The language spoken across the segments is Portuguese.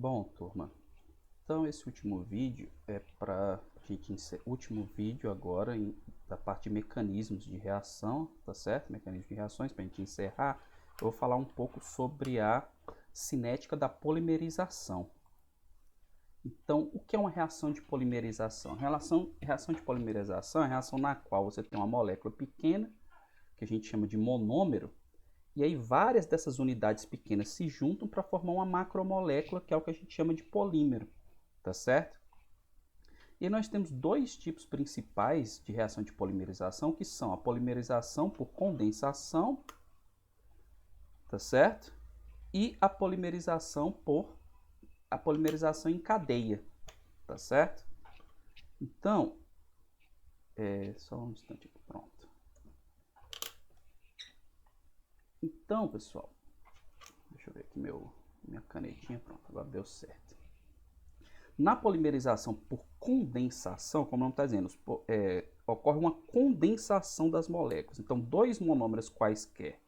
Bom, turma, então esse último vídeo é para a gente último vídeo agora da parte de mecanismos de reação, tá certo? Mecanismos de reações, para a gente encerrar, eu vou falar um pouco sobre a cinética da polimerização. Então, o que é uma reação de polimerização? Reação de polimerização é a reação na qual você tem uma molécula pequena, que a gente chama de monômero, e aí várias dessas unidades pequenas se juntam para formar uma macromolécula, que é o que a gente chama de polímero, tá certo? E nós temos dois tipos principais de reação de polimerização, que são a polimerização por condensação, tá certo? E a polimerização em cadeia, tá certo? Então, só um instante aqui, pronto. Então, pessoal, deixa eu ver aqui minha canetinha, pronto, agora deu certo. Na polimerização por condensação, como o nome está dizendo, ocorre uma condensação das moléculas. Então, dois monômeros quaisquer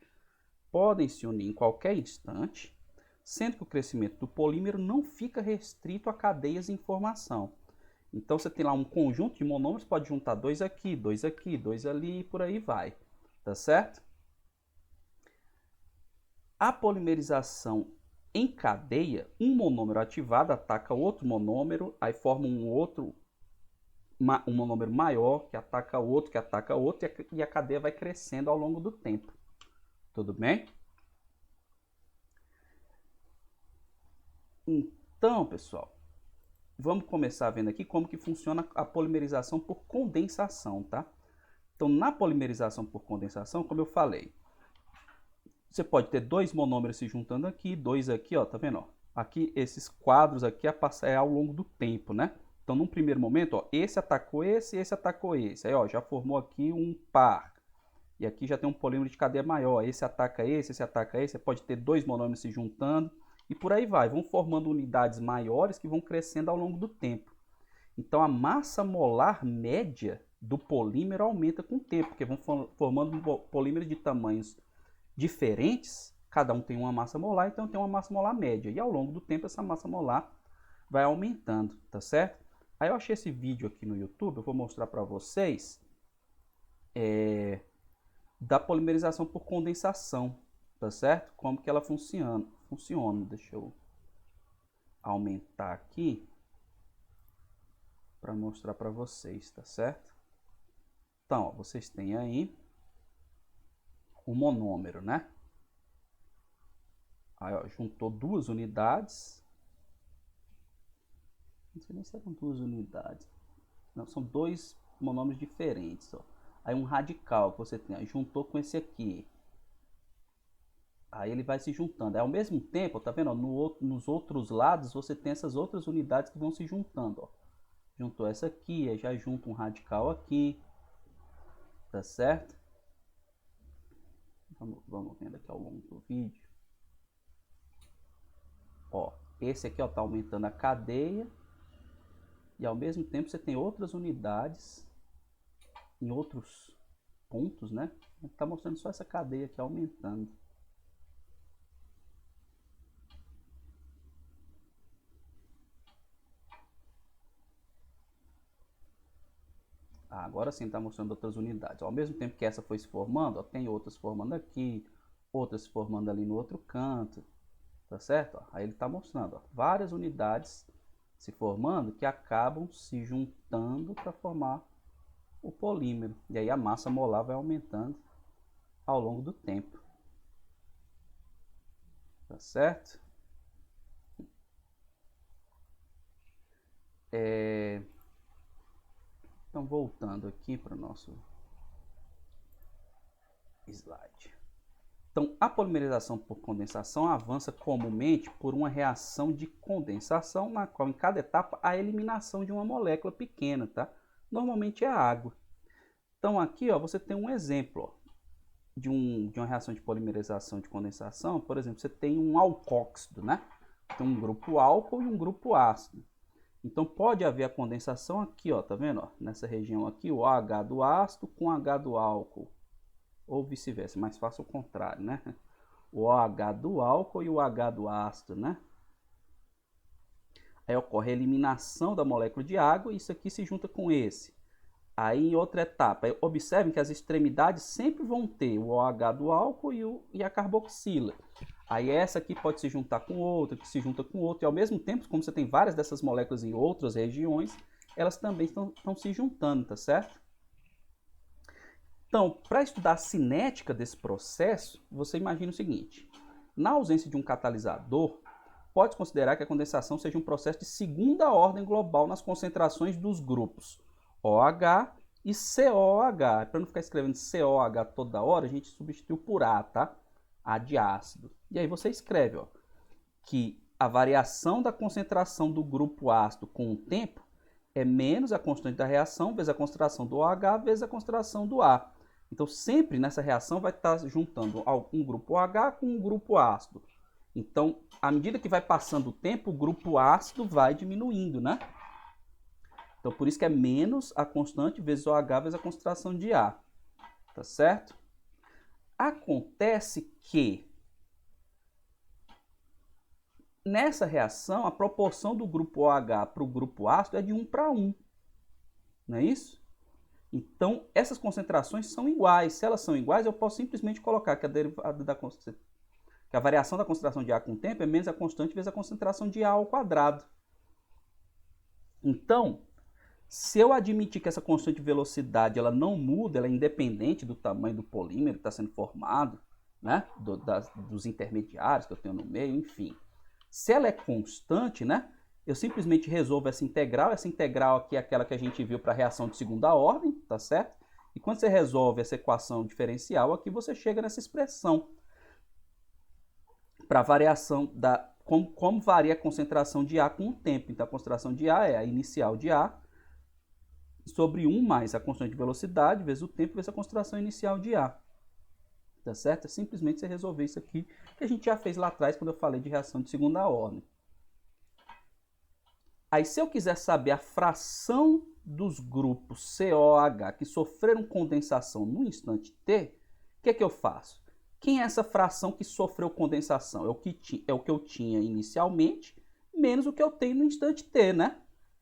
podem se unir em qualquer instante, sendo que o crescimento do polímero não fica restrito a cadeias em formação. Então, você tem lá um conjunto de monômeros, pode juntar dois aqui, dois ali e por aí vai, tá certo? A polimerização em cadeia, um monômero ativado ataca outro monômero, aí forma um monômero maior que ataca outro, e a cadeia vai crescendo ao longo do tempo. Tudo bem? Então, pessoal, vamos começar vendo aqui como que funciona a polimerização por condensação, tá? Então, na polimerização por condensação, como eu falei, você pode ter dois monômeros se juntando aqui, dois aqui, ó, tá vendo? Ó? Aqui, esses quadros aqui é ao longo do tempo, né? Então, num primeiro momento, ó, esse atacou esse atacou esse. Aí, ó, já formou aqui um par. E aqui já tem um polímero de cadeia maior. Esse ataca esse ataca esse. Você pode ter dois monômeros se juntando. E por aí vai. Vão formando unidades maiores que vão crescendo ao longo do tempo. Então, a massa molar média do polímero aumenta com o tempo, porque vão formando polímeros de tamanhos diferentes, cada um tem uma massa molar, então tem uma massa molar média. E ao longo do tempo essa massa molar vai aumentando, tá certo? Aí eu achei esse vídeo aqui no YouTube, eu vou mostrar para vocês da polimerização por condensação, tá certo? Como que ela funciona. Deixa eu aumentar aqui para mostrar para vocês, tá certo? Então, ó, vocês têm aí o monômero, né? Aí, ó, juntou duas unidades. Não sei nem se eram duas unidades. Não, são dois monômeros diferentes, ó. Aí um radical que você tem, juntou com esse aqui. Aí ele vai se juntando. Aí, ao mesmo tempo, tá vendo? Ó, nos outros lados você tem essas outras unidades que vão se juntando, ó. Juntou essa aqui, aí já junta um radical aqui. Tá certo? Vamos vendo aqui ao longo do vídeo. Ó, esse aqui, ó, tá aumentando a cadeia. E ao mesmo tempo você tem outras unidades em outros pontos, né? Tá mostrando só essa cadeia aqui aumentando. Agora sim está mostrando outras unidades. Ao mesmo tempo que essa foi se formando, ó, tem outras formando aqui, outras se formando ali no outro canto, tá certo? Ó, aí ele está mostrando, ó, várias unidades se formando que acabam se juntando para formar o polímero. E aí a massa molar vai aumentando ao longo do tempo. Tá certo? Então, voltando aqui para o nosso slide. Então, a polimerização por condensação avança comumente por uma reação de condensação, na qual, em cada etapa, há a eliminação de uma molécula pequena, tá? Normalmente é a água. Então, aqui, ó, você tem um exemplo, ó, de uma reação de polimerização de condensação. Por exemplo, você tem um alcóxido, né? Tem um grupo álcool e um grupo ácido. Então, pode haver a condensação aqui, ó, tá vendo? Ó, nessa região aqui, o H do ácido com H do álcool. Ou vice-versa, mais fácil o contrário, né? O OH do álcool e o H do ácido, né? Aí ocorre a eliminação da molécula de água e isso aqui se junta com esse. Aí em outra etapa, observem que as extremidades sempre vão ter o OH do álcool e a carboxila. Aí essa aqui pode se juntar com outra, que se junta com outra, e ao mesmo tempo, como você tem várias dessas moléculas em outras regiões, elas também estão se juntando, tá certo? Então, para estudar a cinética desse processo, você imagina o seguinte: na ausência de um catalisador, pode considerar que a condensação seja um processo de segunda ordem global nas concentrações dos grupos OH e COH. Para não ficar escrevendo COH toda hora, a gente substituiu por A, tá? A de ácido. E aí você escreve, ó, que a variação da concentração do grupo ácido com o tempo é menos a constante da reação vezes a concentração do OH vezes a concentração do A. Então, sempre nessa reação vai estar juntando um grupo OH com um grupo ácido. Então, à medida que vai passando o tempo, o grupo ácido vai diminuindo, né? Então, por isso que é menos a constante vezes o OH vezes a concentração de A. Tá certo? Acontece que nessa reação, a proporção do grupo OH para o grupo ácido é de 1 para 1. Não é isso? Então, essas concentrações são iguais. Se elas são iguais, eu posso simplesmente colocar que a variação da concentração de A com o tempo é menos a constante vezes a concentração de A ao quadrado. Então, se eu admitir que essa constante de velocidade ela não muda, ela é independente do tamanho do polímero que está sendo formado, né? Dos intermediários que eu tenho no meio, enfim. Se ela é constante, né? Eu simplesmente resolvo essa integral aqui é aquela que a gente viu para a reação de segunda ordem, tá certo? E quando você resolve essa equação diferencial aqui, você chega nessa expressão para a variação da como varia a concentração de A com o tempo. Então a concentração de A é a inicial de A sobre 1 mais a constante de velocidade vezes o tempo vezes a concentração inicial de A. Tá certo? É simplesmente você resolver isso aqui que a gente já fez lá atrás quando eu falei de reação de segunda ordem. Aí, se eu quiser saber a fração dos grupos COH que sofreram condensação no instante T, o que é que eu faço? Quem é essa fração que sofreu condensação? É o que eu tinha inicialmente, menos o que eu tenho no instante T, né?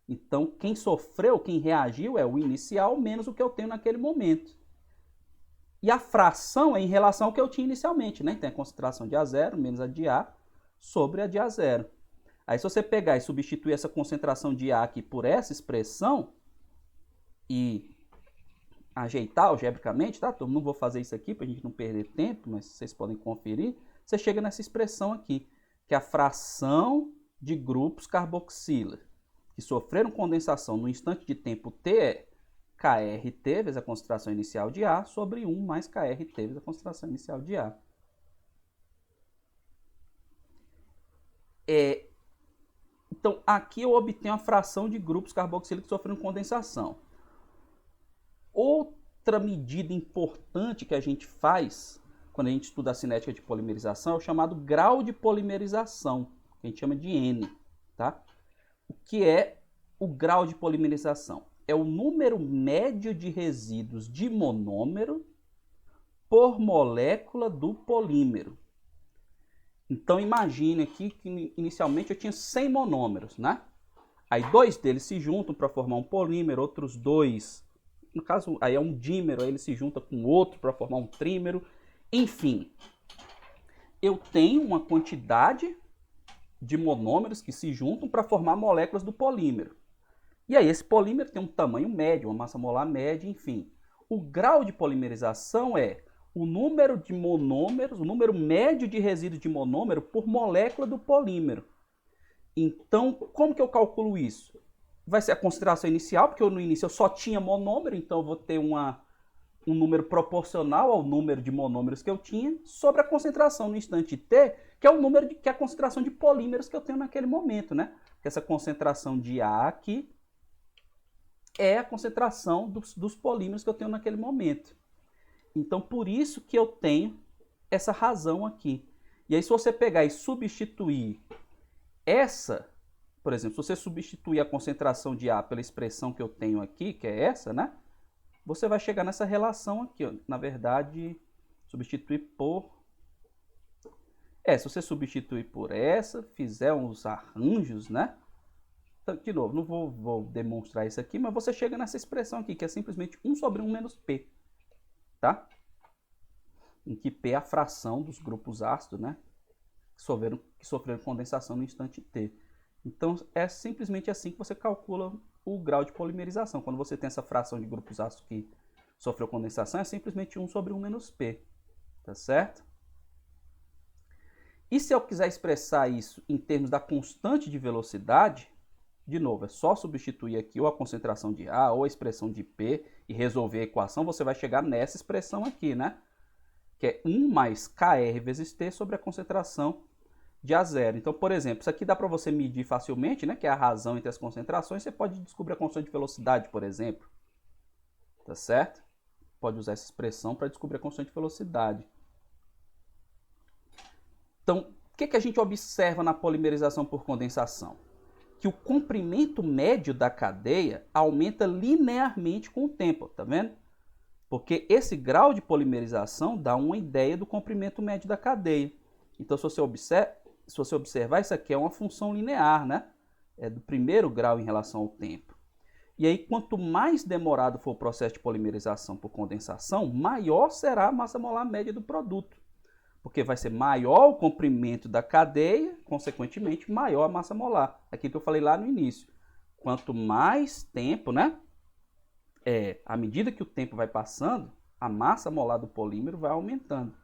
Então, quem sofreu, quem reagiu é o inicial menos o que eu tenho naquele momento. E a fração é em relação ao que eu tinha inicialmente, né? Tem a concentração de A0 menos a de A sobre a de A0. Aí, se você pegar e substituir essa concentração de A aqui por essa expressão e ajeitar algebricamente, tá? Não vou fazer isso aqui para a gente não perder tempo, mas vocês podem conferir. Você chega nessa expressão aqui, que é a fração de grupos carboxila que sofreram condensação no instante de tempo T é KRT vezes a concentração inicial de A sobre 1 mais KRT vezes a concentração inicial de A. Então, aqui eu obtenho a fração de grupos carboxílicos que sofreram condensação. Outra medida importante que a gente faz quando a gente estuda a cinética de polimerização é o chamado grau de polimerização, que a gente chama de N. Tá? O que é o grau de polimerização? É o número médio de resíduos de monômero por molécula do polímero. Então, imagine aqui que inicialmente eu tinha 100 monômeros, né? Aí 2 deles se juntam para formar um polímero, outros 2, no caso, aí é um dímero, aí ele se junta com outro para formar um trímero. Enfim, eu tenho uma quantidade de monômeros que se juntam para formar moléculas do polímero. E aí esse polímero tem um tamanho médio, uma massa molar média, enfim. O grau de polimerização é o número de monômeros, o número médio de resíduos de monômero por molécula do polímero. Então, como que eu calculo isso? Vai ser a concentração inicial, porque no início eu só tinha monômero, então eu vou ter um número proporcional ao número de monômeros que eu tinha, sobre a concentração no instante T, que é o número que é a concentração de polímeros que eu tenho naquele momento, né? Porque essa concentração de A aqui é a concentração dos polímeros que eu tenho naquele momento. Então, por isso que eu tenho essa razão aqui. E aí, se você pegar e substituir essa, por exemplo, se você substituir a concentração de A pela expressão que eu tenho aqui, que é essa, né? Você vai chegar nessa relação aqui, ó. Na verdade, substituir por... se você substituir por essa, fizer uns arranjos, né? Então, de novo, não vou demonstrar isso aqui, mas você chega nessa expressão aqui, que é simplesmente 1 sobre 1 menos P, tá? Em que P é a fração dos grupos ácidos, né? Que sofreram condensação no instante T. Então, é simplesmente assim que você calcula o grau de polimerização. Quando você tem essa fração de grupos ácidos que sofreu condensação, é simplesmente 1 sobre 1 menos P, tá certo? E se eu quiser expressar isso em termos da constante de velocidade, de novo, é só substituir aqui ou a concentração de A ou a expressão de P e resolver a equação, você vai chegar nessa expressão aqui, né? Que é 1 mais Kr vezes T sobre a concentração de A0. Então, por exemplo, isso aqui dá para você medir facilmente, né? Que é a razão entre as concentrações. Você pode descobrir a constante de velocidade, por exemplo. Tá certo? Pode usar essa expressão para descobrir a constante de velocidade. Então, o que a gente observa na polimerização por condensação? Que o comprimento médio da cadeia aumenta linearmente com o tempo, tá vendo? Porque esse grau de polimerização dá uma ideia do comprimento médio da cadeia. Então, se você observar, isso aqui é uma função linear, né? É do primeiro grau em relação ao tempo. E aí, quanto mais demorado for o processo de polimerização por condensação, maior será a massa molar média do produto. Porque vai ser maior o comprimento da cadeia, consequentemente, maior a massa molar. Aquilo que eu falei lá no início. Quanto mais tempo, né? À medida que o tempo vai passando, a massa molar do polímero vai aumentando.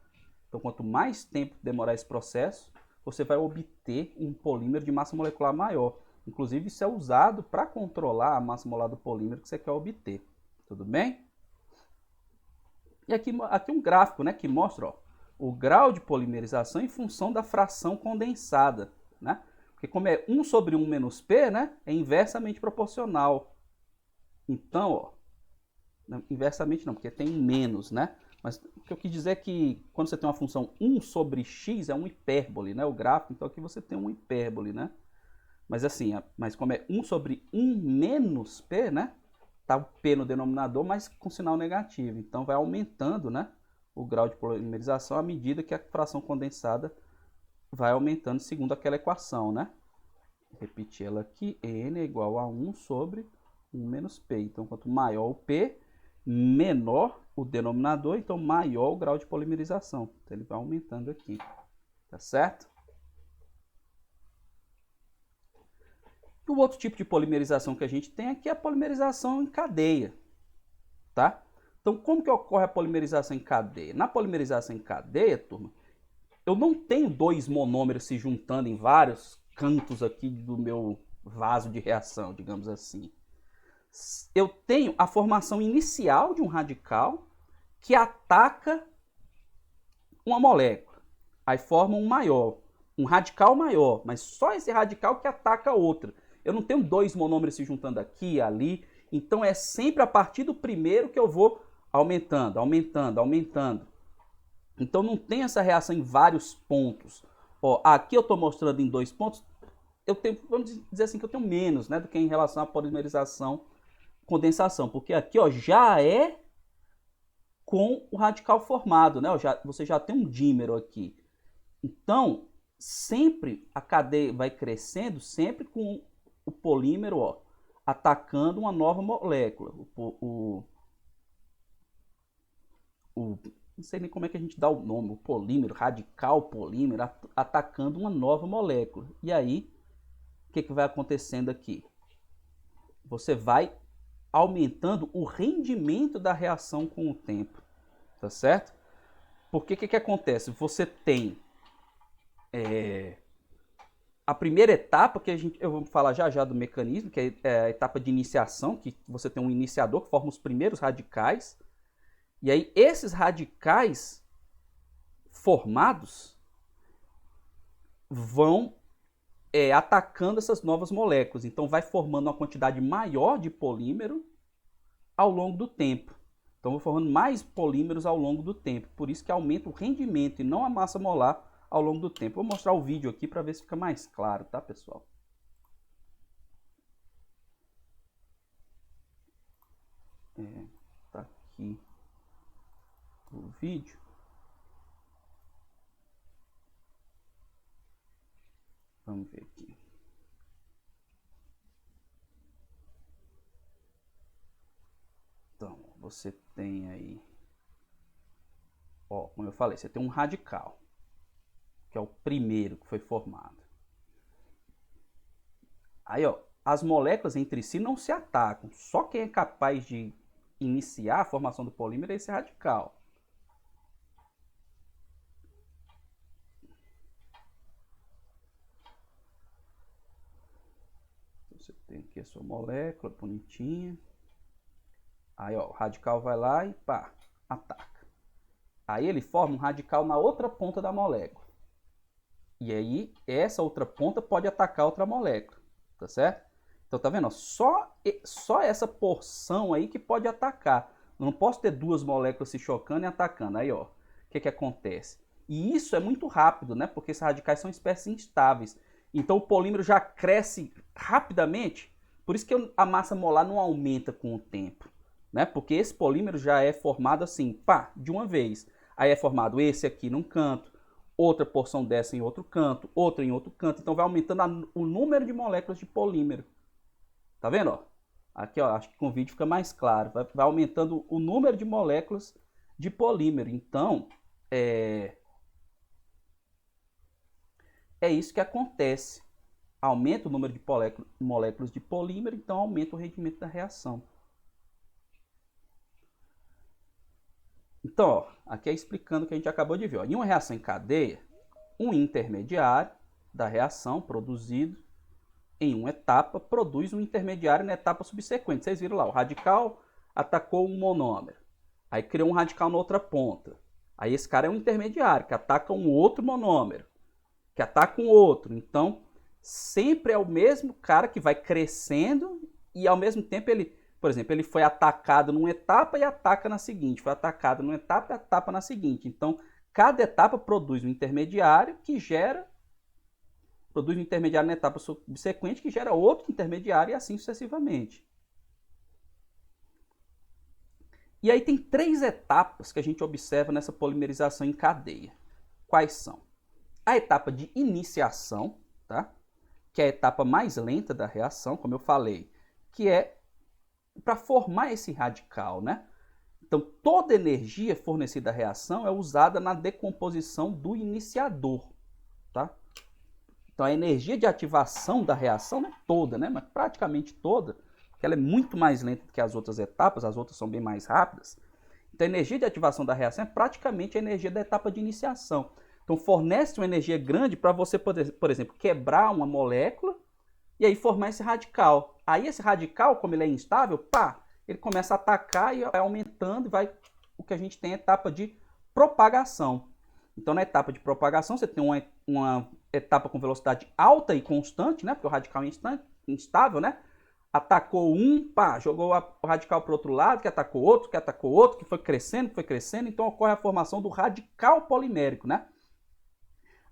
Então, quanto mais tempo demorar esse processo, você vai obter um polímero de massa molecular maior. Inclusive, isso é usado para controlar a massa molar do polímero que você quer obter. Tudo bem? E aqui um gráfico, né, que mostra, ó, o grau de polimerização em função da fração condensada, né? Porque como é 1 sobre 1 menos P, né, é inversamente proporcional. Então, ó, inversamente não, porque tem menos, né? Mas o que eu quis dizer é que quando você tem uma função 1 sobre x, é um hipérbole, né? O gráfico, então aqui você tem um hipérbole, né? Mas assim, mas como é 1 sobre 1 menos P, né? Tá o P no denominador, mas com sinal negativo. Então vai aumentando, né? O grau de polimerização à medida que a fração condensada vai aumentando segundo aquela equação, né? Vou repetir ela aqui, N é igual a 1 sobre 1 menos P. Então, quanto maior o P, menor o denominador, então maior o grau de polimerização. Então, ele vai aumentando aqui, tá certo? E o outro tipo de polimerização que a gente tem aqui é a polimerização em cadeia, tá? Então, como que ocorre a polimerização em cadeia? Na polimerização em cadeia, turma, eu não tenho dois monômeros se juntando em vários cantos aqui do meu vaso de reação, digamos assim. Eu tenho a formação inicial de um radical que ataca uma molécula. Aí forma um radical maior, mas só esse radical que ataca a outra. Eu não tenho dois monômeros se juntando aqui e ali. Então é sempre a partir do primeiro que eu vou aumentando, aumentando, aumentando. Então não tem essa reação em vários pontos. Ó, aqui eu estou mostrando em 2 pontos. Eu tenho, vamos dizer assim, que eu tenho menos, né, do que em relação à polimerização, condensação, porque aqui, ó, já é com o radical formado, né? Você já tem um dímero aqui. Então, sempre a cadeia vai crescendo, sempre com o polímero, ó, atacando uma nova molécula. Não sei nem como é que a gente dá o nome, o polímero, radical polímero, atacando uma nova molécula. E aí, o que vai acontecendo aqui? Você vai aumentando o rendimento da reação com o tempo, tá certo? Porque o que acontece? Você tem a primeira etapa, que eu vou falar já já do mecanismo, que é a etapa de iniciação, que você tem um iniciador que forma os primeiros radicais, e aí esses radicais formados vão atacando essas novas moléculas. Então vai formando uma quantidade maior de polímero ao longo do tempo. Então vou formando mais polímeros ao longo do tempo. Por isso que aumenta o rendimento e não a massa molar ao longo do tempo. Vou mostrar o vídeo aqui para ver se fica mais claro, tá, pessoal? Tá aqui o vídeo. Vamos ver aqui. você tem aí, ó, como eu falei, você tem um radical, que é o primeiro que foi formado. Aí, ó, as moléculas entre si não se atacam, só quem é capaz de iniciar a formação do polímero é esse radical. Você tem aqui a sua molécula bonitinha. Aí, ó, o radical vai lá e pá, ataca. Aí ele forma um radical na outra ponta da molécula. E aí, essa outra ponta pode atacar outra molécula, tá certo? Então, tá vendo? Só essa porção aí que pode atacar. Eu não posso ter duas moléculas se chocando e atacando. Aí, ó, o que acontece? E isso é muito rápido, né? Porque esses radicais são espécies instáveis. Então, o polímero já cresce rapidamente. Por isso que a massa molar não aumenta com o tempo, né? Porque esse polímero já é formado assim, pá, de uma vez. Aí é formado esse aqui num canto, outra porção dessa em outro canto, outra em outro canto. Então vai aumentando o número de moléculas de polímero. Tá vendo? Ó? Aqui, ó, acho que com o vídeo fica mais claro. Vai aumentando o número de moléculas de polímero. Então, é isso que acontece. Aumenta o número de moléculas de polímero, então aumenta o rendimento da reação. Então, ó, aqui é explicando o que a gente acabou de ver. Ó. Em uma reação em cadeia, um intermediário da reação produzido em uma etapa produz um intermediário na etapa subsequente. Vocês viram lá, o radical atacou um monômero. Aí criou um radical na outra ponta. Aí esse cara é um intermediário que ataca um outro monômero, que ataca um outro. Então, sempre é o mesmo cara que vai crescendo e ao mesmo tempo ele, por exemplo, ele foi atacado numa etapa e ataca na seguinte, foi atacado numa etapa e ataca na seguinte. Então, cada etapa produz um intermediário que produz um intermediário na etapa subsequente que gera outro intermediário e assim sucessivamente. E aí tem 3 etapas que a gente observa nessa polimerização em cadeia. Quais são? A etapa de iniciação, tá? Que é a etapa mais lenta da reação, como eu falei, que é para formar esse radical, né? Então, toda energia fornecida à reação é usada na decomposição do iniciador, tá? Então, a energia de ativação da reação não é toda, né? Mas praticamente toda, porque ela é muito mais lenta do que as outras etapas, as outras são bem mais rápidas. Então, a energia de ativação da reação é praticamente a energia da etapa de iniciação. Então, fornece uma energia grande para você poder, por exemplo, quebrar uma molécula e aí formar esse radical. Aí, esse radical, como ele é instável, pá, ele começa a atacar e vai aumentando e vai o que a gente tem a etapa de propagação. Então, na etapa de propagação, você tem uma etapa com velocidade alta e constante, né? Porque o radical é instável, né? Atacou um, pá, jogou o radical para o outro lado, que atacou outro, que foi crescendo, então ocorre a formação do radical polimérico, né?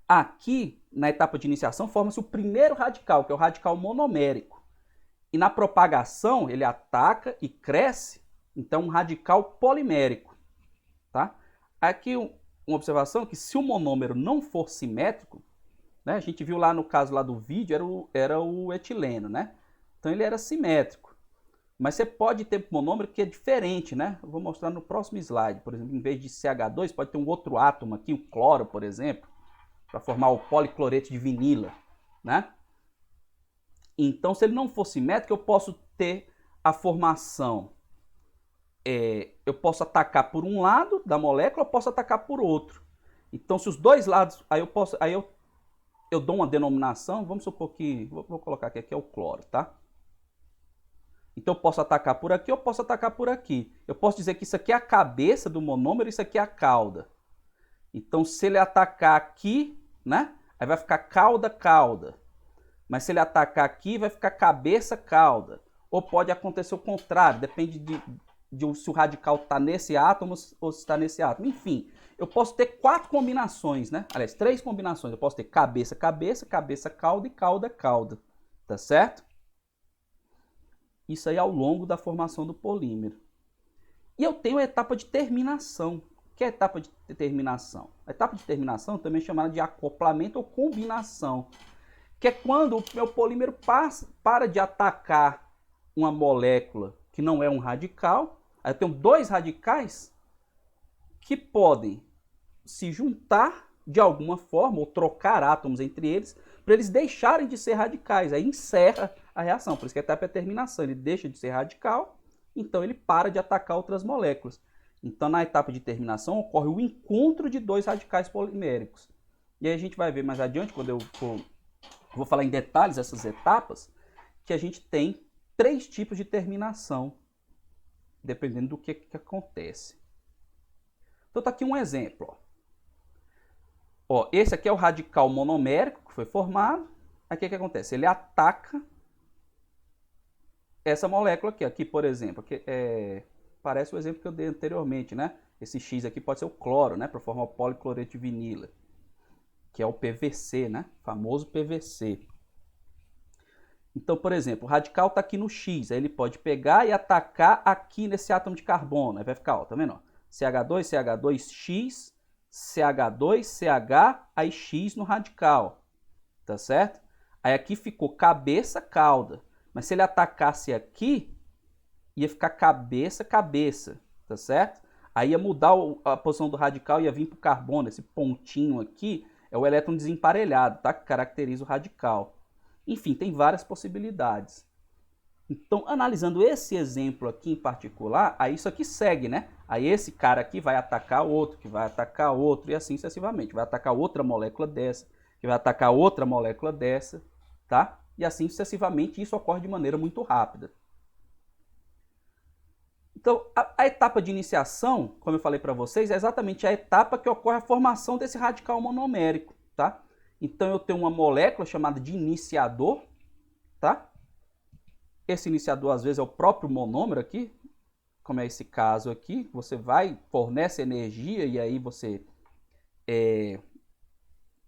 Aqui, na etapa de iniciação, forma-se o primeiro radical, que é o radical monomérico. E na propagação, ele ataca e cresce, então um radical polimérico, tá? Aqui uma observação que se o monômero não for simétrico, né, a gente viu lá no caso lá do vídeo, era o etileno, né? Então ele era simétrico. Mas você pode ter monômero que é diferente, né? Eu vou mostrar no próximo slide. Por exemplo, em vez de CH2, pode ter um outro átomo aqui, o cloro, por exemplo, para formar o policloreto de vinila, né? Então, se ele não for simétrico, eu posso ter a formação. Eu posso atacar por um lado da molécula, eu posso atacar por outro. Então, se os dois lados, aí eu dou uma denominação, vamos supor que, vou colocar aqui é o cloro, tá? Então, eu posso atacar por aqui, eu posso atacar por aqui. Eu posso dizer que isso aqui é a cabeça do monômero, isso aqui é a cauda. Então, se ele atacar aqui, né? Aí vai ficar cauda, cauda. Mas se ele atacar aqui, vai ficar cabeça, cauda. Ou pode acontecer o contrário, depende de se o radical está nesse átomo ou se está nesse átomo. Enfim, eu posso ter 4 combinações, né? Aliás, 3 combinações. Eu posso ter cabeça, cabeça, cabeça, cauda e cauda, cauda. Tá certo? Isso aí ao longo da formação do polímero. E eu tenho a etapa de terminação. O que é a etapa de terminação? A etapa de terminação também é chamada de acoplamento ou combinação, que é quando o meu polímero para de atacar uma molécula que não é um radical Aí eu tenho dois radicais que podem se juntar de alguma forma, ou trocar átomos entre eles, para eles deixarem de ser radicais. Aí encerra a reação. Por isso que a etapa é a terminação. Ele deixa de ser radical, então ele para de atacar outras moléculas. Então, na etapa de terminação, ocorre o encontro de dois radicais poliméricos. E aí a gente vai ver mais adiante, quando eu vou falar em detalhes essas etapas, que a gente tem 3 tipos de terminação, dependendo do que acontece. Então, tá aqui um exemplo. Ó, esse aqui é o radical monomérico que foi formado. Aqui o que acontece? Ele ataca essa molécula aqui. Aqui, por exemplo, aqui parece o exemplo que eu dei anteriormente, né? Esse X aqui pode ser o cloro, né? Para formar o policloreto de vinila, que é o PVC, né? O famoso PVC. Então, por exemplo, o radical está aqui no X. Aí ele pode pegar e atacar aqui nesse átomo de carbono. Aí vai ficar, ó, tá vendo? CH2, CH2X, CH2, CH, aí X no radical. Tá certo? Aí aqui ficou cabeça, cauda. Mas se ele atacasse aqui, ia ficar cabeça, cabeça, tá certo? Aí ia mudar a posição do radical, ia vir para o carbono. Esse pontinho aqui é o elétron desemparelhado, tá? Que caracteriza o radical. Enfim, tem várias possibilidades. Então, analisando esse exemplo aqui em particular, aí isso aqui segue, né? Aí esse cara aqui vai atacar outro, que vai atacar outro, e assim sucessivamente. Vai atacar outra molécula dessa, que vai atacar outra molécula dessa, tá? E assim sucessivamente, isso ocorre de maneira muito rápida. Então, a etapa de iniciação, como eu falei para vocês, é exatamente a etapa que ocorre a formação desse radical monomérico, tá? Então, eu tenho uma molécula chamada de iniciador, tá? Esse iniciador, às vezes, é o próprio monômero aqui, como é esse caso aqui. Você fornece energia e aí você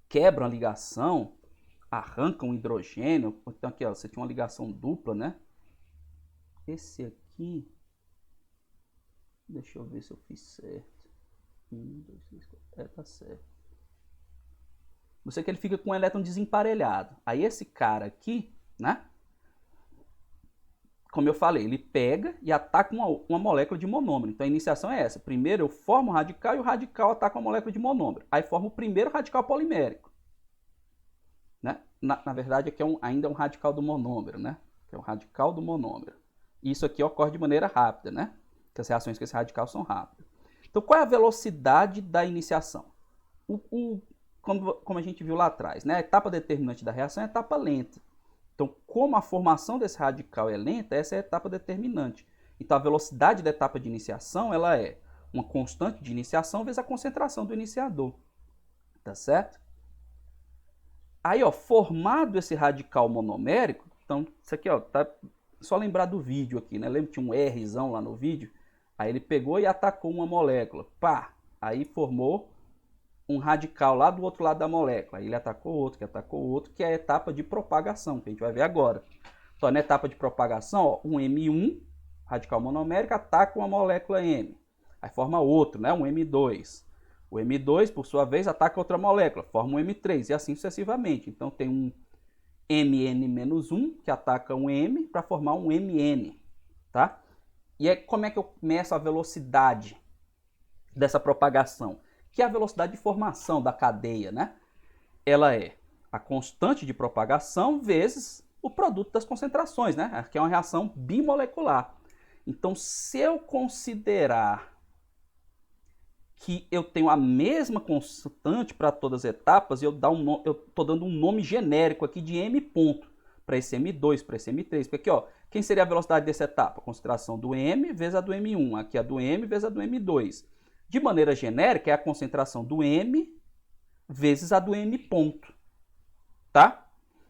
quebra uma ligação, arranca um hidrogênio. Então, aqui, ó, você tinha uma ligação dupla, né? Esse aqui... Deixa eu ver se eu fiz certo. 1, 2, 3, 4. Tá certo. Você que ele fica com um elétron desemparelhado. Aí esse cara aqui, né? Como eu falei, ele pega e ataca uma molécula de monômero. Então a iniciação é essa. Primeiro eu formo o radical e o radical ataca uma molécula de monômero. Aí forma o primeiro radical polimérico. Né? Na verdade, aqui ainda é um radical do monômero, né? Que é um radical do monômero. E isso aqui ocorre de maneira rápida, né? Que as reações com esse radical são rápidas. Então, qual é a velocidade da iniciação? Como a gente viu lá atrás, né? A etapa determinante da reação é a etapa lenta. Então, como a formação desse radical é lenta, essa é a etapa determinante. Então, a velocidade da etapa de iniciação ela é uma constante de iniciação vezes a concentração do iniciador. Tá certo? Aí, ó, formado esse radical monomérico, então, isso aqui, ó, tá só lembrar do vídeo aqui, né? Lembra que tinha um Rzão lá no vídeo? Aí ele pegou e atacou uma molécula. Pá! Aí formou um radical lá do outro lado da molécula. Aí ele atacou outro, que é a etapa de propagação, que a gente vai ver agora. Então, na etapa de propagação, ó, um M1, radical monomérico, ataca uma molécula M. Aí forma outro, né? Um M2. O M2, por sua vez, ataca outra molécula, forma um M3, e assim sucessivamente. Então, tem um Mn-1, que ataca um M, para formar um Mn, tá? E aí, como é que eu começo a velocidade dessa propagação? Que é a velocidade de formação da cadeia, né? Ela é a constante de propagação vezes o produto das concentrações, né? Que é uma reação bimolecular. Então, se eu considerar que eu tenho a mesma constante para todas as etapas, eu estou dando um nome genérico aqui de M ponto para esse M2, para esse M3. Porque aqui, ó, quem seria a velocidade dessa etapa? A concentração do M vezes a do M1. Aqui a do M vezes a do M2. De maneira genérica, é a concentração do M vezes a do M ponto. Tá?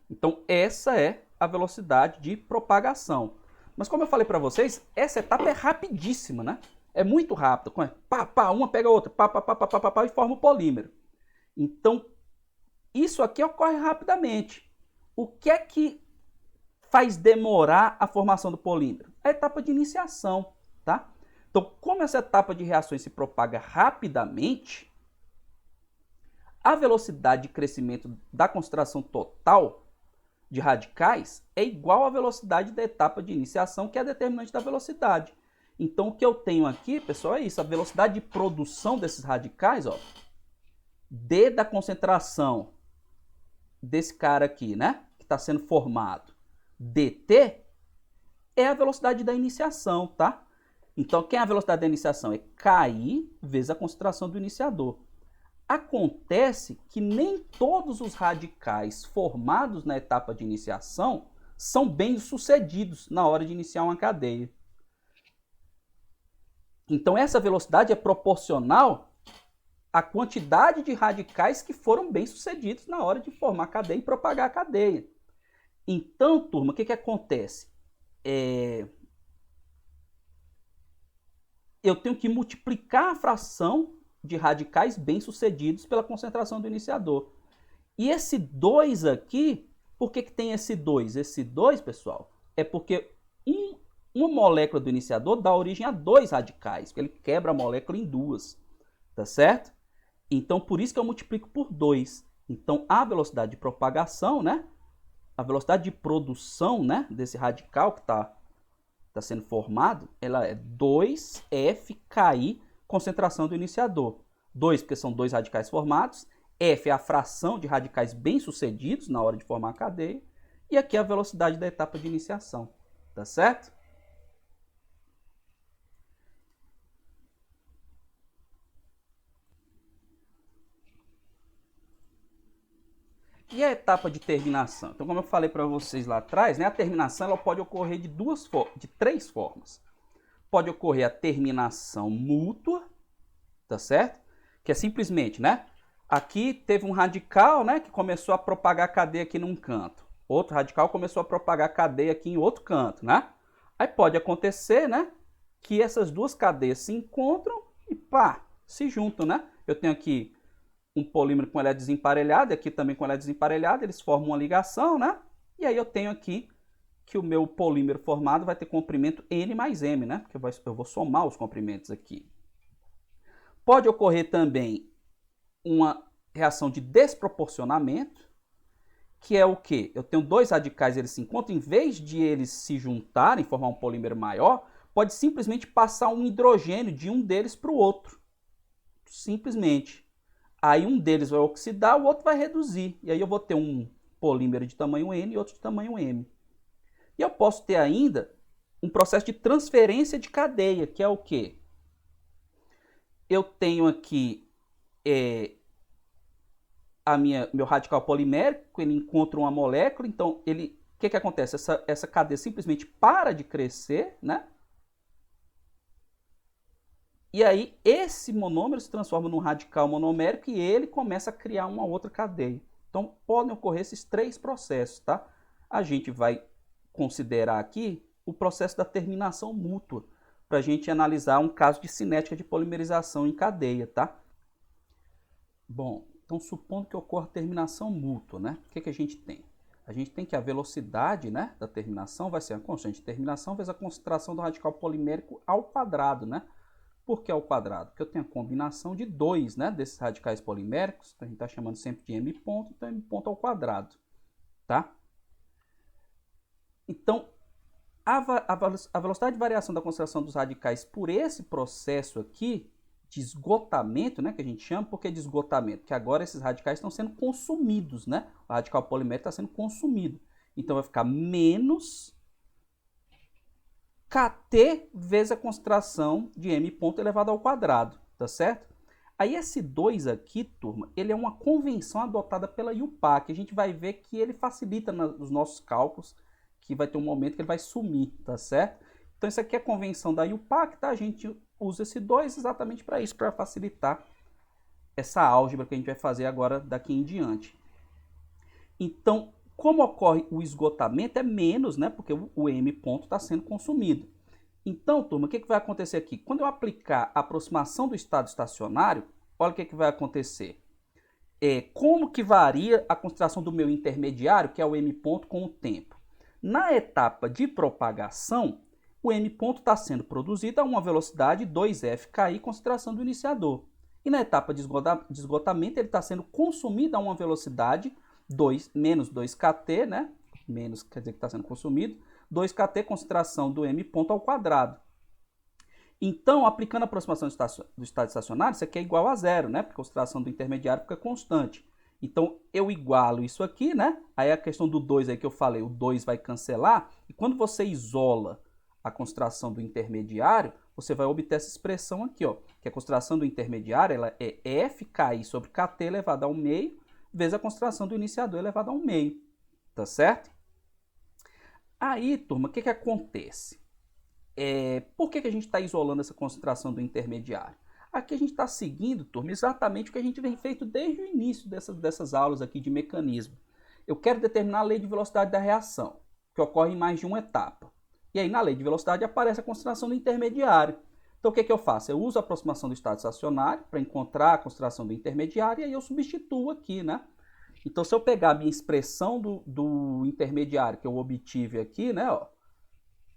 Então, essa é a velocidade de propagação. Mas como eu falei para vocês, essa etapa é rapidíssima, né? É muito rápido. Pá, pá, uma pega a outra, pá, pá, pá, pá, pá, pá, pá, e forma o polímero. Então, isso aqui ocorre rapidamente. O que é que faz demorar a formação do polímero? A etapa de iniciação, tá? Então, como essa etapa de reações se propaga rapidamente, a velocidade de crescimento da concentração total de radicais é igual à velocidade da etapa de iniciação, que é a determinante da velocidade. Então, o que eu tenho aqui, pessoal, é isso. A velocidade de produção desses radicais, ó, D da concentração desse cara aqui, né, que está sendo formado, dt, é a velocidade da iniciação, tá? Então, quem é a velocidade da iniciação? É KI vezes a concentração do iniciador. Acontece que nem todos os radicais formados na etapa de iniciação são bem-sucedidos na hora de iniciar uma cadeia. Então, essa velocidade é proporcional à quantidade de radicais que foram bem-sucedidos na hora de formar a cadeia e propagar a cadeia. Então, turma, o que acontece? Eu tenho que multiplicar a fração de radicais bem-sucedidos pela concentração do iniciador. E esse 2 aqui, por que tem esse 2? Esse 2, pessoal, é porque uma molécula do iniciador dá origem a 2 radicais, porque ele quebra a molécula em duas, tá certo? Então, por isso que eu multiplico por 2. Então, a velocidade de propagação, né? A velocidade de produção, né, desse radical que está sendo formado, ela é 2FKI, concentração do iniciador. 2 porque são 2 radicais formados, F é a fração de radicais bem-sucedidos na hora de formar a cadeia, e aqui é a velocidade da etapa de iniciação, tá certo? E a etapa de terminação? Então, como eu falei para vocês lá atrás, né, a terminação ela pode ocorrer de três formas. Pode ocorrer a terminação mútua, tá certo? Que é simplesmente, né? Aqui teve um radical, né, que começou a propagar a cadeia aqui num canto. Outro radical começou a propagar a cadeia aqui em outro canto, né? Aí pode acontecer, né, que essas duas cadeias se encontram e pá, se juntam, né? Eu tenho aqui um polímero com ele desemparelhado, aqui também com ele desemparelhado, eles formam uma ligação, né? E aí eu tenho aqui que o meu polímero formado vai ter comprimento N mais M, né? Porque eu vou somar os comprimentos aqui. Pode ocorrer também uma reação de desproporcionamento, que é o quê? Eu tenho dois radicais, eles se encontram, em vez de eles se juntarem, formar um polímero maior, pode simplesmente passar um hidrogênio de um deles para o outro. Simplesmente. Aí um deles vai oxidar, o outro vai reduzir. E aí eu vou ter um polímero de tamanho N e outro de tamanho M. E eu posso ter ainda um processo de transferência de cadeia, que é o quê? Eu tenho aqui meu radical polimérico, ele encontra uma molécula, então o que acontece? Essa cadeia simplesmente para de crescer, né? E aí esse monômero se transforma num radical monomérico e ele começa a criar uma outra cadeia. Então podem ocorrer esses três processos, tá? A gente vai considerar aqui o processo da terminação mútua, para a gente analisar um caso de cinética de polimerização em cadeia, tá? Bom, então supondo que ocorra terminação mútua, né? O que a gente tem? A gente tem que a velocidade, né, da terminação vai ser a constante de terminação vezes a concentração do radical polimérico ao quadrado, né? Por que ao quadrado? Porque eu tenho a combinação de dois, né, desses radicais poliméricos, então a gente está chamando sempre de M ponto, então M ponto ao quadrado, tá? Então, a velocidade de variação da concentração dos radicais por esse processo aqui, de esgotamento, né, que a gente chama, por que de esgotamento? Porque agora esses radicais estão sendo consumidos, né? O radical polimérico está sendo consumido. Então, vai ficar menos Kt vezes a concentração de M ponto elevado ao quadrado, tá certo? Aí esse 2 aqui, turma, ele é uma convenção adotada pela IUPAC. A gente vai ver que ele facilita nos nossos cálculos, que vai ter um momento que ele vai sumir, tá certo? Então isso aqui é a convenção da IUPAC, tá? A gente usa esse 2 exatamente para isso, para facilitar essa álgebra que a gente vai fazer agora daqui em diante. Então, como ocorre o esgotamento, é menos, né? Porque o M ponto está sendo consumido. Então, turma, o que vai acontecer aqui? Quando eu aplicar a aproximação do estado estacionário, olha o que vai acontecer. Como que varia a concentração do meu intermediário, que é o M ponto, com o tempo? Na etapa de propagação, o M ponto está sendo produzido a uma velocidade 2FKI, concentração do iniciador. E na etapa de esgotamento, ele está sendo consumido a uma velocidade menos 2kT, né? Menos quer dizer que está sendo consumido, 2kT, concentração do M ponto ao quadrado. Então, aplicando a aproximação do estado estacionário, isso aqui é igual a zero, né? Porque a concentração do intermediário fica constante. Então, eu igualo isso aqui, né? Aí a questão do 2 aí que eu falei, o 2 vai cancelar. E quando você isola a concentração do intermediário, você vai obter essa expressão aqui, ó. Que a concentração do intermediário ela é FKI sobre KT elevado ao meio, vezes a concentração do iniciador elevado ao meio. Tá certo? Aí, turma, o que acontece? Por que a gente está isolando essa concentração do intermediário? Aqui a gente está seguindo, turma, exatamente o que a gente vem feito desde o início dessas aulas aqui de mecanismo. Eu quero determinar a lei de velocidade da reação, que ocorre em mais de uma etapa. E aí na lei de velocidade aparece a concentração do intermediário. Então o que eu faço? Eu uso a aproximação do estado estacionário para encontrar a concentração do intermediário e aí eu substituo aqui, né? Então se eu pegar a minha expressão do intermediário que eu obtive aqui, né, ó,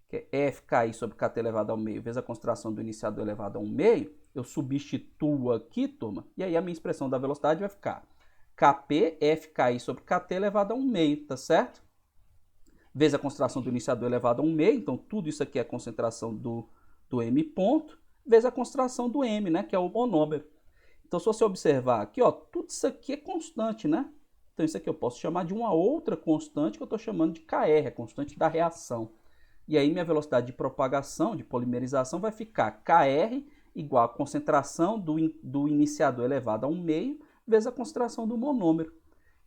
que é FKI sobre KT elevado ao meio, vezes a concentração do iniciador elevado ao meio, eu substituo aqui, turma, e aí a minha expressão da velocidade vai ficar Kp FKI sobre KT elevado a 1/2, tá certo? Vezes a concentração do iniciador elevado a 1/2, então tudo isso aqui é a concentração do M ponto, vezes a concentração do M, né, que é o monômero. Então se você observar aqui, ó, tudo isso aqui é constante, né? Então isso aqui eu posso chamar de uma outra constante que eu estou chamando de Kr, a constante da reação. E aí minha velocidade de propagação, de polimerização, vai ficar Kr igual a concentração do iniciador elevado a 1/2 vezes a concentração do monômero.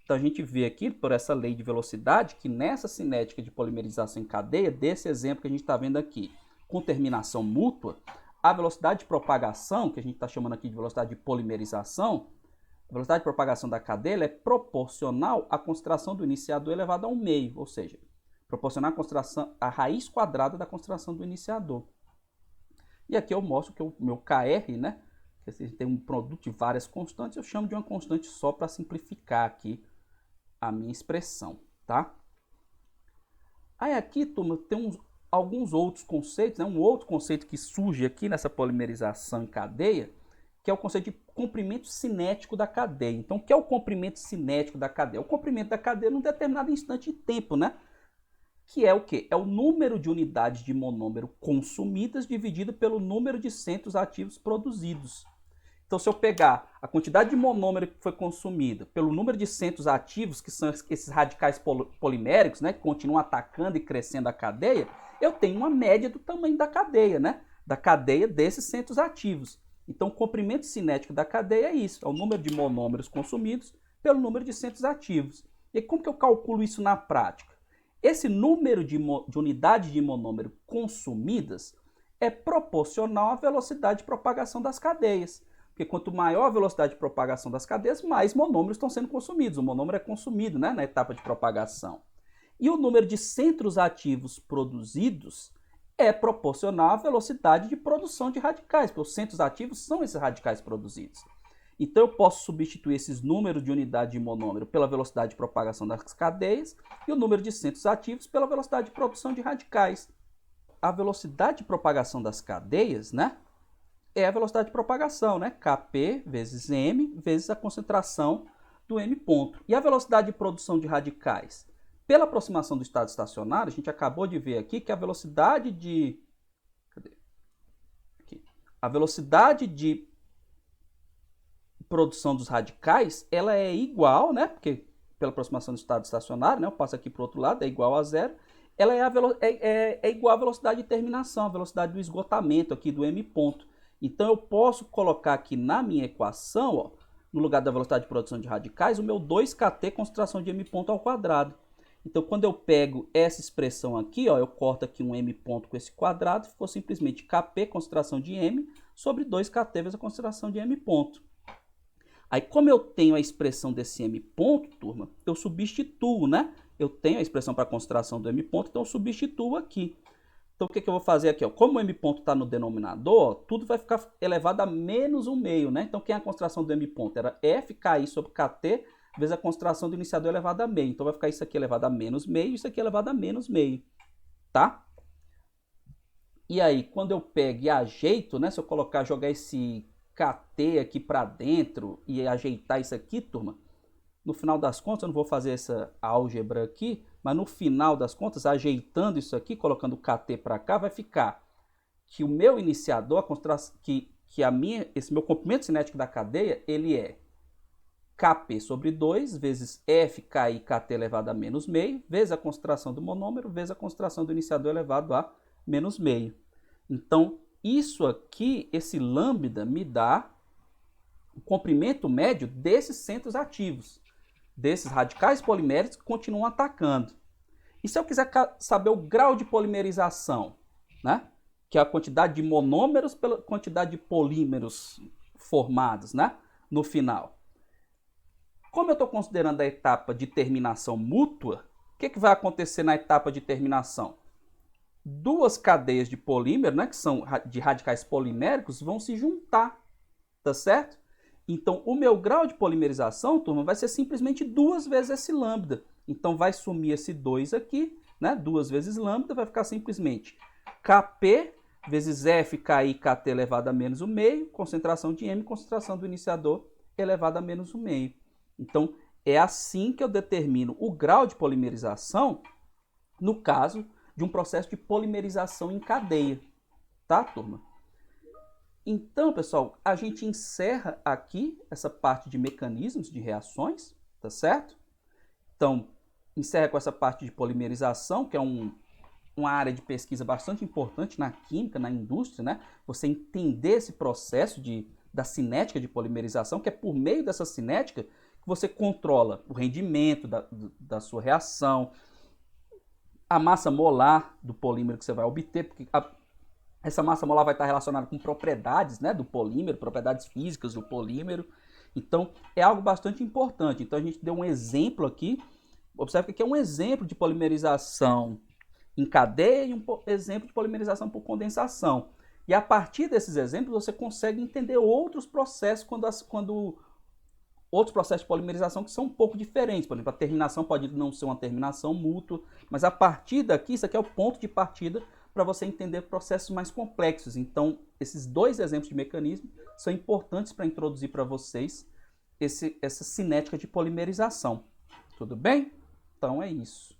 Então a gente vê aqui, por essa lei de velocidade, que nessa cinética de polimerização em cadeia, desse exemplo que a gente está vendo aqui, com terminação mútua, a velocidade de propagação, que a gente está chamando aqui de velocidade de polimerização, a velocidade de propagação da cadeia é proporcional à concentração do iniciador elevado a 1/2, ou seja, proporcional à raiz quadrada da concentração do iniciador. E aqui eu mostro que o meu Kr, né, que tem um produto de várias constantes, eu chamo de uma constante só para simplificar aqui a minha expressão, tá? Aí aqui, turma, tem alguns outros conceitos, né? Um outro conceito que surge aqui nessa polimerização em cadeia, que é o conceito de comprimento cinético da cadeia. Então, o que é o comprimento cinético da cadeia? O comprimento da cadeia num determinado instante de tempo, né? Que é o quê? É o número de unidades de monômero consumidas dividido pelo número de centros ativos produzidos. Então, se eu pegar a quantidade de monômero que foi consumida pelo número de centros ativos, que são esses radicais poliméricos, né, que continuam atacando e crescendo a cadeia, eu tenho uma média do tamanho da cadeia, né, da cadeia desses centros ativos. Então, o comprimento cinético da cadeia é isso, é o número de monômeros consumidos pelo número de centros ativos. E como que eu calculo isso na prática? Esse número de unidades de monômero consumidas é proporcional à velocidade de propagação das cadeias. Porque quanto maior a velocidade de propagação das cadeias, mais monômeros estão sendo consumidos. O monômero é consumido, né, na etapa de propagação. E o número de centros ativos produzidos é proporcional à velocidade de produção de radicais, porque os centros ativos são esses radicais produzidos. Então eu posso substituir esses números de unidade de monômero pela velocidade de propagação das cadeias e o número de centros ativos pela velocidade de produção de radicais. A velocidade de propagação das cadeias, né, é a velocidade de propagação, né, Kp vezes m vezes a concentração do M ponto. E a velocidade de produção de radicais? Pela aproximação do estado estacionário, a gente acabou de ver aqui que a velocidade de... A velocidade de produção dos radicais, ela é igual, né, porque pela aproximação do estado estacionário, né, eu passo aqui para o outro lado, é igual a zero, ela é igual à velocidade de terminação, a velocidade do esgotamento aqui do M ponto. Então eu posso colocar aqui na minha equação, ó, no lugar da velocidade de produção de radicais, o meu 2kT concentração de M ponto ao quadrado. Então quando eu pego essa expressão aqui, ó, eu corto aqui um M ponto com esse quadrado, ficou simplesmente Kp concentração de M sobre 2kT vezes a concentração de M ponto. Aí como eu tenho a expressão desse M ponto, turma, eu substituo, né? Eu tenho a expressão para a concentração do M ponto, então eu substituo aqui. Então, o que eu vou fazer aqui? Ó? Como o M ponto está no denominador, ó, tudo vai ficar elevado a menos 1/2, né? Então, quem é a concentração do M ponto? Era FKI sobre KT vezes a concentração do iniciador elevado a meio. Então, vai ficar isso aqui elevado a menos meio e isso aqui elevado a menos meio, tá? E aí, quando eu pego e ajeito, né? Se eu jogar esse KT aqui para dentro e ajeitar isso aqui, turma, no final das contas, eu não vou fazer essa álgebra aqui, mas no final das contas, ajeitando isso aqui, colocando o KT para cá, vai ficar que o meu iniciador, esse meu comprimento cinético da cadeia, ele é Kp sobre 2 vezes FKI KT elevado a menos meio, vezes a concentração do monômero, vezes a concentração do iniciador elevado a menos meio. Então, isso aqui, esse lambda, me dá o comprimento médio desses centros ativos, desses radicais poliméricos que continuam atacando. E se eu quiser saber o grau de polimerização, né? Que é a quantidade de monômeros pela quantidade de polímeros formados, né? No final. Como eu estou considerando a etapa de terminação mútua, o que vai acontecer na etapa de terminação? Duas cadeias de polímero, né, que são de radicais poliméricos, vão se juntar, tá certo? Então, o meu grau de polimerização, turma, vai ser simplesmente 2 vezes esse lambda. Então, vai sumir esse 2 aqui, né? 2 vezes lambda, vai ficar simplesmente Kp vezes FKI KT elevado a menos o meio, concentração de M, concentração do iniciador elevado a menos o meio. Então, é assim que eu determino o grau de polimerização no caso de um processo de polimerização em cadeia. Tá, turma? Então, pessoal, a gente encerra aqui essa parte de mecanismos de reações, tá certo? Então, encerra com essa parte de polimerização, que é uma área de pesquisa bastante importante na química, na indústria, né? Você entender esse processo da cinética de polimerização, que é por meio dessa cinética que você controla o rendimento da sua reação, a massa molar do polímero que você vai obter, porque essa massa molar vai estar relacionada com propriedades, né, do polímero, propriedades físicas do polímero. Então, é algo bastante importante. Então, a gente deu um exemplo aqui. Observe que aqui é um exemplo de polimerização em cadeia e um exemplo de polimerização por condensação. E a partir desses exemplos, você consegue entender outros processos outros processos de polimerização que são um pouco diferentes. Por exemplo, a terminação pode não ser uma terminação mútua, mas a partir daqui, isso aqui é o ponto de partida para você entender processos mais complexos. Então, esses 2 exemplos de mecanismo são importantes para introduzir para vocês essa cinética de polimerização. Tudo bem? Então é isso.